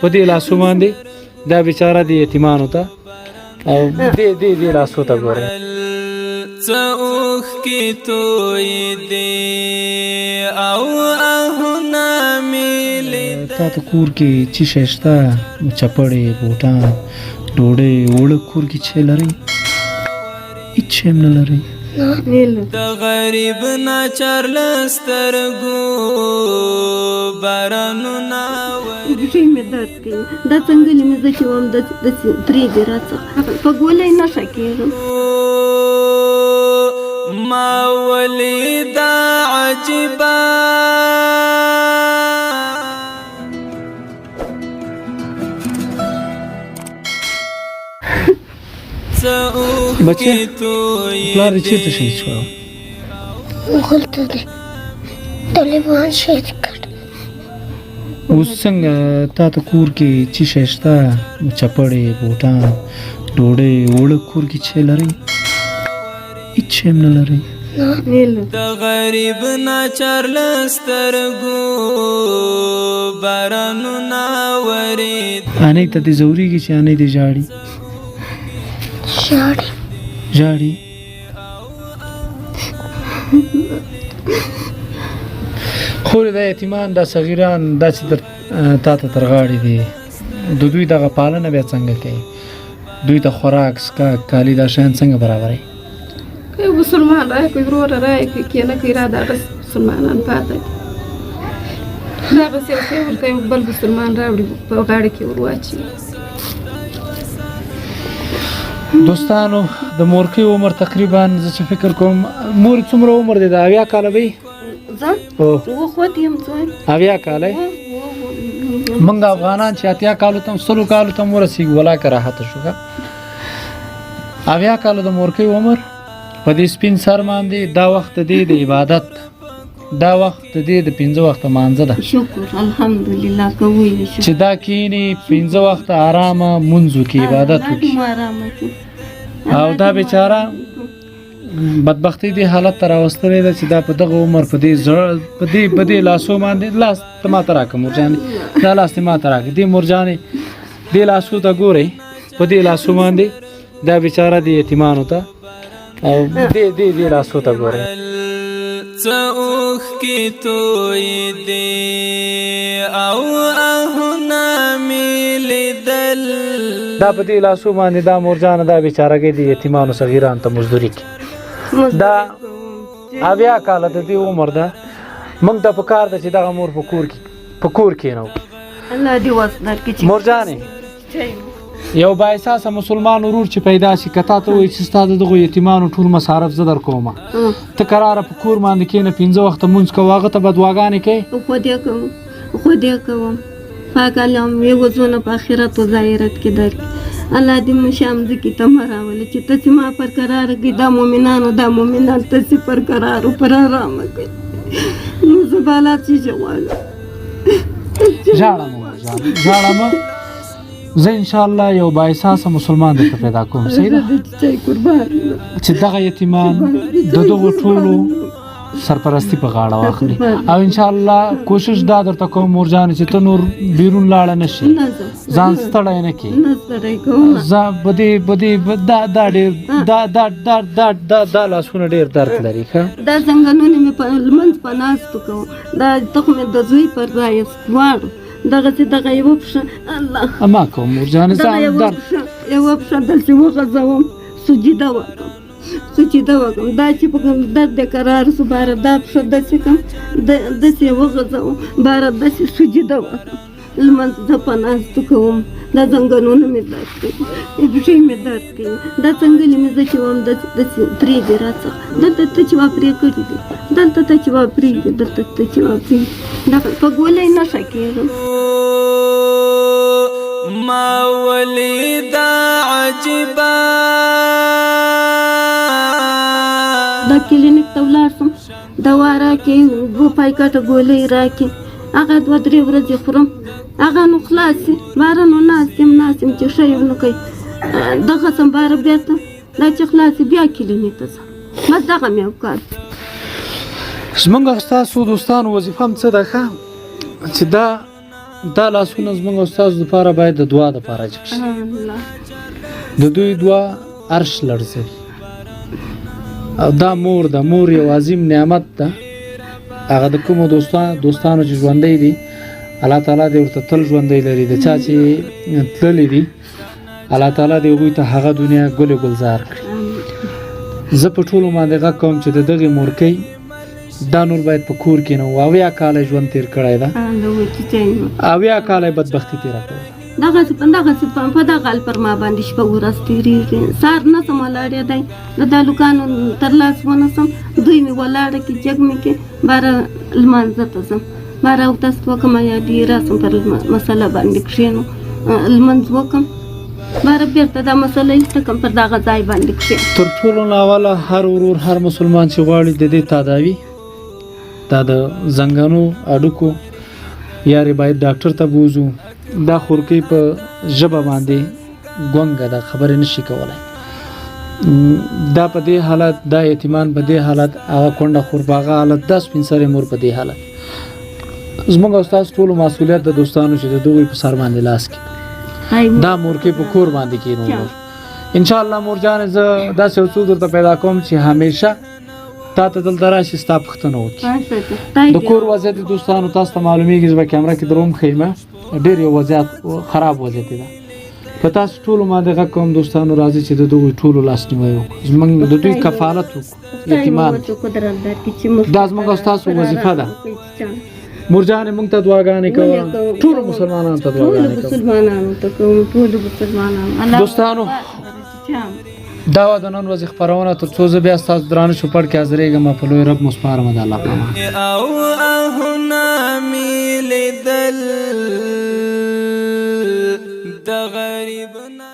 په دې لاسو باندې دا بیچاره د یتیمانو ته او دې لاسو ته ګورئ څه اوښکې تویې دي او آهونه مې لیدل تا ته کور کې څه شی شته چپړې بوټان ډوډۍ اوړه کور کې څه لرئ هېڅ شی هم نه لرئ د غریب ناچار له سترګو بارانونه ډېر مې درد کوي دا څنګه مې زه چې وم داسې پرېږدي راڅخه په ګولۍ نښه کېږم ما ولیدا عجیبه بچه پلار دې چېرته شهید شو هلته دی طالبان شهید کړ اوس څنګه تا ته کور کې څه شی شته چپړې بوټان ډوډۍ اوړه کور کې څه لرئ هېڅ شی هم نه لرئ د غریب ناچار له سترګو بارانونه ورېد انۍ ته دې ځورېږي چې انۍ دې ژاړي ژاړي خورې دا یتیمان دا صغیران دا چې تا ته تر غاړې دي د دوی دغه پالنه بیا څنګه کوي دوی ته خوراک څښاک کالي دا شیان څنګه برابروي که یو مسلمان راکړي وروره راکړي که نه کوي را دغه مسلمانان پاته دي دغسې یو شی ورکوي بل مسلمان راوړي په غاړه کې ور واچوي دوستانو د مورکۍ عمر تقریبا زه چې فکر کوم مور څومره عمر دی د 80 کاله به زه وخوت یم ځوان 80 کاله موږ افغانان چې 80 کالو ته 100 کالو ته ورسېږو ولاکه راحته شو 80 کالو د مورکۍ عمر په دې سپین سر باندې دا وخت دی د عبادت دا وخت دی د 5 وخت مانځه ده شکر الحمدلله کوي چې دا کینی 5 وخت آرامه منځ وکي عبادت وکي او دا بیچاره بدبختی دی حالت تر راوستلې ده چې دا په دغه عمر په دې لاسو باندې لاس ته ماته راکړه مورجانې دا لاس ته ماته راکړه دې مورجانې دې لاسو ته ګورئ په دې لاسو باندې دا بیچاره د یتیمانو ته او دې لاسو ته ګورئ څه اوښکې تویې دي او آهونه مې لیدل دا په دې لاسو باندې دا مورجانه دا بیچارهګۍ د یتیمانو صغیرانو ته مزدوري کوي دا 80 کاله د دې عمر ده موږ ته پکار ده چې دغه مور په کور کښېنو الله دې وس درکړي چې مورجانې یو بااحساسه مسلمان ورور چې پیدا شي که تا ته وایي چې ستا د دغو یتیمانو ټول مصارف زه در کومه ته کراره په کور باندې کښېنه 5 وخته مونځ کوه هغه ته به دعاګانې کوې خدای کوم پاک الله مې وزونه په آخرت و ظاهرت کې درکړي الله دې مې شامځکې ته مه راولې چې ته چې ما پر قراره کړي دا مومنان ته چې پر قرار و پر ارامه کړي نو زه به الله څه غواړم ژاړه مه زه انشاءالله یو بااحساسه مسلمان درته پیدا کوم صحیح ده چې دغه یتیمان د دغو ټولو سرپرستی په غاړه واخلي او انشاءالله کوشش دا درته کوم مورجانې چې ته نور بیرون لاړه نه شي ځان ستړی نه کړي دا لاسونه ډېر درد لري ښه دا زنګنونه مې په لمنځ په ناستو کوم دا تخم د زوی پر ځای واړو دغسې دغه یوه پښه الله اما کوم مورجانې ځان درد یوه پښه دلته وغځوم سجده وکړم دا چې په کوم درد د قرار سو باره دا پښه داسې کړم داسې یې وغځوم باره داسې سجده وکړم لمونځ زه په ناستو کوم دا زنګنونه مې درد کوي پښې مې درد کوي دا څنګلې مې زه چې وم داسې پرېږدي راڅخه دلته ته چې پرې کړي دي دلته ته چې پرېږدي دلته ته چې پرېږدي دغه په ګولۍ نښه کېږم ما ولیدا عجیبه دا کلینیک ته ولاړ شم دوا راکړې 2 پاکټه ګولۍ راکړې هغه 2-3 ورځې خورم هغه نو خلاصې باره نو ناست یم چې ښه یې ونه کوي دغه سم باره بېرته دا چې خلاصې بیا کلینیک ته ځم بس دغه مې اوکار زمونږ ستاسو دوستانو وظیفه هم څه ده ښه چې دا دا لاسونه زموږ او ستاسو لپاره باید د دعا دپاره جګ شي الله د دوی دعا عرش لړزوي او دا مور ده مور یو عظیم نعمت ده هغه د کومو دوستانو چې ژوندی دي الله تعالی دې ورته تل ژوندی لري د چا چې تللی دي الله تعالی دې هغوی ته هغه دنیا ګل ګلزار کړي زه په ټولو باندې غږ کوم چې د دغې مورکۍ دا نور باید په کور کې نه و 80 کاله ژوند تېر کړی ده 80 کاله یې بدبختي تېره کړې ده دغسې په دغه حال پر ما باندې شپه ورځ تېرېږي سهار نسم ولاړې دی د دالوکانو تر لاس ونسم دوی مې ولاړه کې جګ مې کې باره لمانځه ته ځم باره اودس وکړم یا دې راسم پر مسله باندې کښېنو لمونځ وکړم باره بېرته دا مسله ایسته کړم پر دغه ځای باندې کښېنم تر ټولو نه اوله هر ورور هر مسلمان چې غواړي د دې تداوي دا د زنګانو اډوکو یارې باید ډاکټر ته بوزو دا خورکۍ په ژبه باندې ګونګه ده خبرې نشي کولی دا په دې حالت دا یتیمان په دې حالت هغه کونډه خور په هغه حالت دا سپین سرې مور په دې حالت زموږ او ستاسو ټولو مسؤلیت د دوستانو چې د دوی په سر باندې لاس کې دا مورکۍ په کور باندې کېنو انشاءالله مور جانې زه داسې یو څو درته پیدا کوم چې همیشه تا ته دلته راشي ستا پوښتنه وکړي د کور وضعیت دوستانو تاسو ته معلومیږي زه به کیمره کې دروم ښیم ډېر یو وضعیت خراب وضعیت ده په تاسو ټولو باندې غږ کوم دوستانو راځي چې د دوی ټولو لاسنیوی وکړو زموږ د دوی کفالت وکړو یتیمان دا زموږ او ستاسو وظیفه ده مور جانې موږ ته دعاګانې کوه ټولو مسلمانانو ته دعاګانې کوه دوستانو دا و د نن ورځې خپرونه تر څو زه بیا ستاسو درانه چوپړ کې حاضرېږم په لوی رب مو سپارم د الله په امان او اهونه مې لیدل د غریب نه